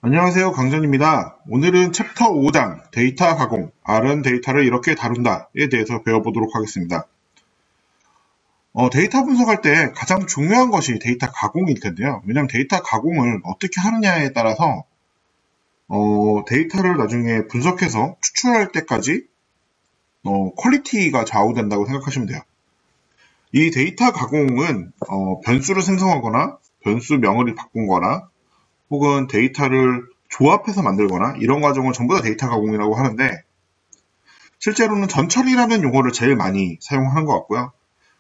안녕하세요. 강전입니다. 오늘은 챕터 5장 데이터 가공, R은 데이터를 이렇게 다룬다에 대해서 배워보도록 하겠습니다. 데이터 분석할 때 가장 중요한 것이 데이터 가공일 텐데요. 왜냐하면 데이터 가공을 어떻게 하느냐에 따라서 데이터를 나중에 분석해서 추출할 때까지 퀄리티가 좌우된다고 생각하시면 돼요. 이 데이터 가공은 변수를 생성하거나 변수명을 바꾼거나 혹은 데이터를 조합해서 만들거나 이런 과정을 전부 다 데이터 가공이라고 하는데, 실제로는 전처리라는 용어를 제일 많이 사용하는 것 같고요.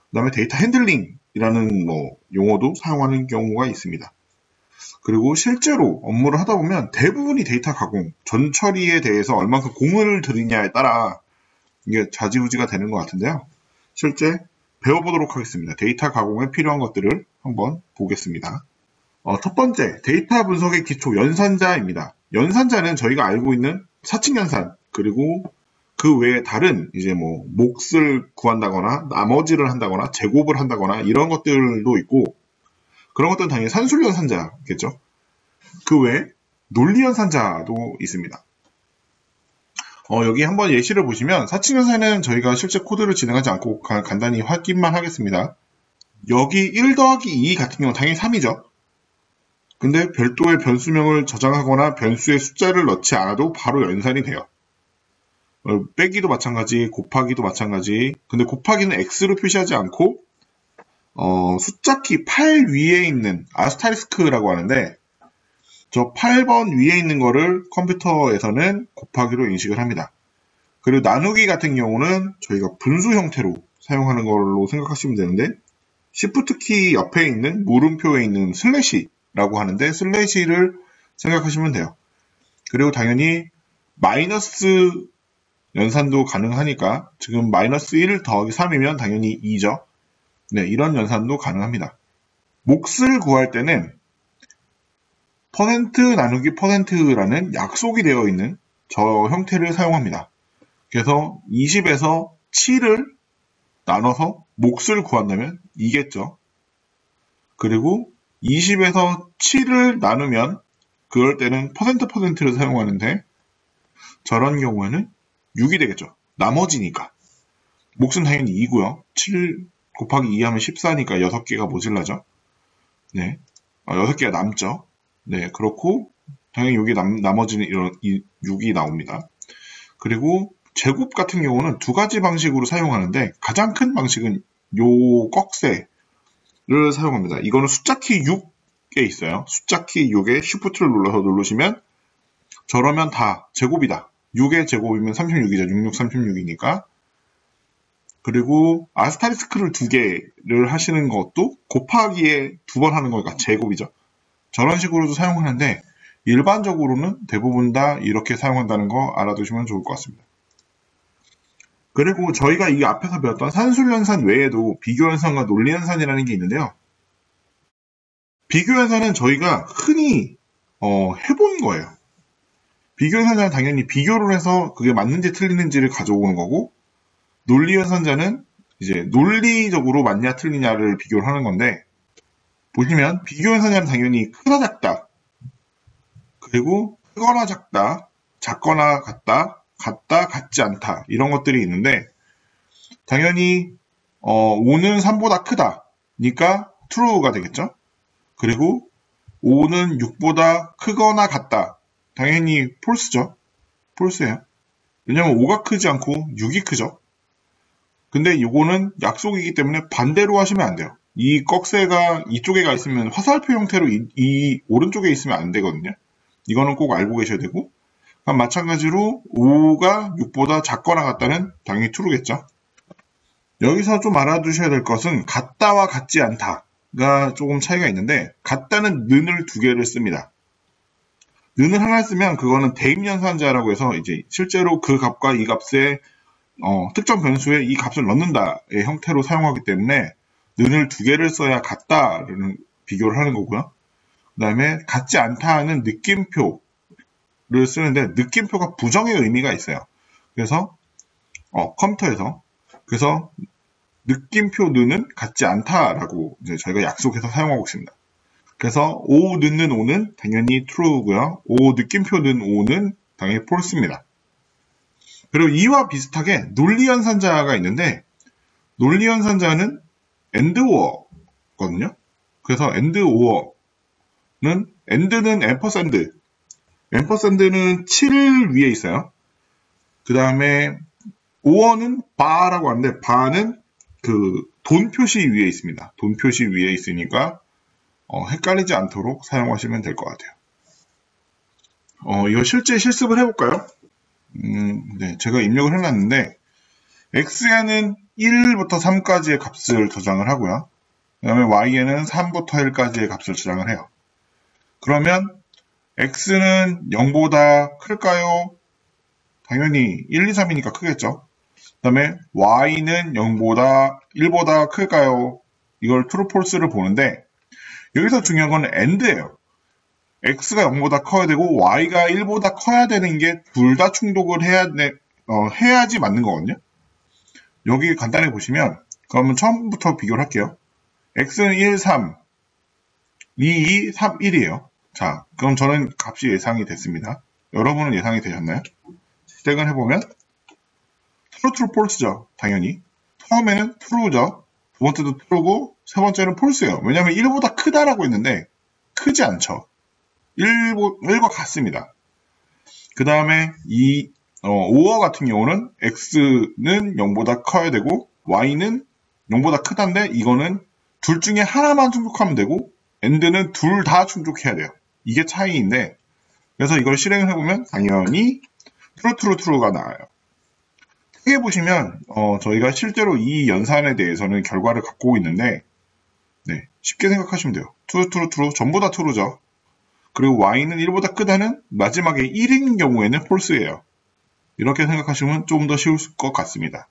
그 다음에 데이터 핸들링이라는 용어도 사용하는 경우가 있습니다. 그리고 실제로 업무를 하다 보면 대부분이 데이터 가공, 전처리에 대해서 얼만큼 공을 들이냐에 따라 이게 좌지우지가 되는 것 같은데요. 실제 배워보도록 하겠습니다. 데이터 가공에 필요한 것들을 한번 보겠습니다. 첫 번째, 데이터 분석의 기초 연산자입니다. 연산자는 저희가 알고 있는 사칙 연산, 그리고 그 외에 다른 몫을 구한다거나 나머지를 한다거나 제곱을 한다거나 이런 것들도 있고, 그런 것들은 당연히 산술 연산자겠죠. 그 외에 논리 연산자도 있습니다. 여기 한번 예시를 보시면 사칙 연산은 저희가 실제 코드를 진행하지 않고 간단히 확인만 하겠습니다. 여기 1 더하기 2 같은 경우는 당연히 3이죠. 근데 별도의 변수명을 저장하거나 변수의 숫자를 넣지 않아도 바로 연산이 돼요. 빼기도 마찬가지, 곱하기도 마찬가지. 근데 곱하기는 X로 표시하지 않고 숫자키 8 위에 있는 아스타리스크라고 하는데, 저 8번 위에 있는 거를 컴퓨터에서는 곱하기로 인식을 합니다. 그리고 나누기 같은 경우는 저희가 분수 형태로 사용하는 걸로 생각하시면 되는데, Shift 키 옆에 있는 물음표에 있는 슬래시라고 하는데 슬래시를 생각하시면 돼요. 그리고 당연히 마이너스 연산도 가능하니까 지금 마이너스 1 더하기 3이면 당연히 2죠. 네, 이런 연산도 가능합니다. 몫을 구할 때는 퍼센트 나누기 퍼센트라는 약속이 되어 있는 저 형태를 사용합니다. 그래서 20에서 7을 나눠서 몫을 구한다면 2겠죠. 그리고 20에서 7을 나누면 그럴 때는 퍼센트를 사용하는데, 저런 경우에는 6이 되겠죠. 나머지니까. 몫은 당연히 2고요. 7 곱하기 2 하면 14니까 6개가 모질라죠. 네. 6개가 남죠. 네. 그렇고 당연히 여기 나머지는 이런 6이 나옵니다. 그리고 제곱 같은 경우는 두 가지 방식으로 사용하는데, 가장 큰 방식은 요 꺽쇠를 사용합니다. 이거는 숫자키 6에 있어요. 숫자키 6에 Shift를 눌러서 누르시면 저러면 다 제곱이다. 6의 제곱이면 36이죠. 66, 36이니까. 그리고 아스타리스크를 2개를 하시는 것도 곱하기에 2번 하는 거니까 제곱이죠. 저런 식으로도 사용하는데, 일반적으로는 대부분 다 이렇게 사용한다는 거 알아두시면 좋을 것 같습니다. 그리고 저희가 이 앞에서 배웠던 산술연산 외에도 비교연산과 논리연산이라는 게 있는데요. 비교연산은 저희가 흔히 해본 거예요. 비교연산자는 당연히 비교를 해서 그게 맞는지 틀리는지를 가져오는 거고, 논리연산자는 이제 논리적으로 맞냐 틀리냐를 비교를 하는 건데, 보시면 비교연산자는 당연히 크다 작다, 그리고 크거나 작다, 작거나 같다, 같다 같지 않다 이런 것들이 있는데, 당연히 5는 3보다 크다 니까 true가 되겠죠. 그리고 5는 6보다 크거나 같다, 당연히 false죠. false예요. 왜냐면 5가 크지 않고 6이 크죠. 근데 이거는 약속이기 때문에 반대로 하시면 안 돼요. 이 꺽쇠가 이쪽에 가 있으면 화살표 형태로 이 오른쪽에 있으면 안 되거든요. 이거는 꼭 알고 계셔야 되고, 마찬가지로 5가 6보다 작거나 같다는 당연히 true겠죠. 여기서 좀 알아두셔야 될 것은 같다와 같지 않다가 조금 차이가 있는데, 같다는 는을 2개를 씁니다. 는을 하나 쓰면 그거는 대입연산자라고 해서 이제 실제로 그 값과 이 값에 특정 변수에 이 값을 넣는다의 형태로 사용하기 때문에 는을 2개를 써야 같다라는 비교를 하는 거고요. 그 다음에 같지 않다는 느낌표를 쓰는데, 느낌표가 부정의 의미가 있어요. 그래서 컴퓨터에서 느낌표 는은 같지 않다라고 이제 저희가 약속해서 사용하고 있습니다. 그래서 O 넣는 O는 당연히 true고요. O 느낌표 넣은 O는 당연히 false입니다. 그리고 이와 비슷하게 논리연산자가 있는데 논리연산자는 and or거든요. 그래서 and or는 and는 ampersand는 7 위에 있어요. 그 다음에 or는 bar라고 하는데 bar는 그 돈 표시 위에 있습니다. 돈 표시 위에 있으니까 헷갈리지 않도록 사용하시면 될 것 같아요. 이거 실제 실습을 해볼까요? 네, 제가 입력을 해놨는데 x에는 1부터 3까지의 값을 저장을 하고요. 그 다음에 y에는 3부터 1까지의 값을 저장을 해요. 그러면 x는 0보다 클까요? 당연히 1, 2, 3이니까 크겠죠. 그 다음에 y는 0보다 1보다 클까요? 이걸 true, false를 보는데 여기서 중요한 건 and예요. x가 0보다 커야 되고 y가 1보다 커야 되는 게 둘 다 충족을 해야지 맞는 거거든요. 여기 간단히 보시면 그러면 처음부터 비교를 할게요. x는 1, 3, 2, 2, 3, 1이에요. 자, 그럼 저는 값이 예상이 됐습니다. 여러분은 예상이 되셨나요? 시작을 해보면 true, false죠. 당연히. 처음에는 true죠. 두 번째도 true고 세 번째는 false예요. 왜냐하면 1보다 크다라고 했는데 크지 않죠. 1과 같습니다. 그 다음에 이 or 같은 경우는 x는 0보다 커야 되고 y는 0보다 크다인데 이거는 둘 중에 하나만 충족하면 되고 and는 둘 다 충족해야 돼요. 이게 차이인데 그래서 이걸 실행을 해보면 당연히 true가 나와요. 크게 보시면 저희가 실제로 이 연산에 대해서는 결과를 갖고 있는데 네, 쉽게 생각하시면 돼요. true 전부 다 true죠. 그리고 y는 1보다 크다는 마지막에 1인 경우에는 false예요. 이렇게 생각하시면 좀 더 쉬울 것 같습니다.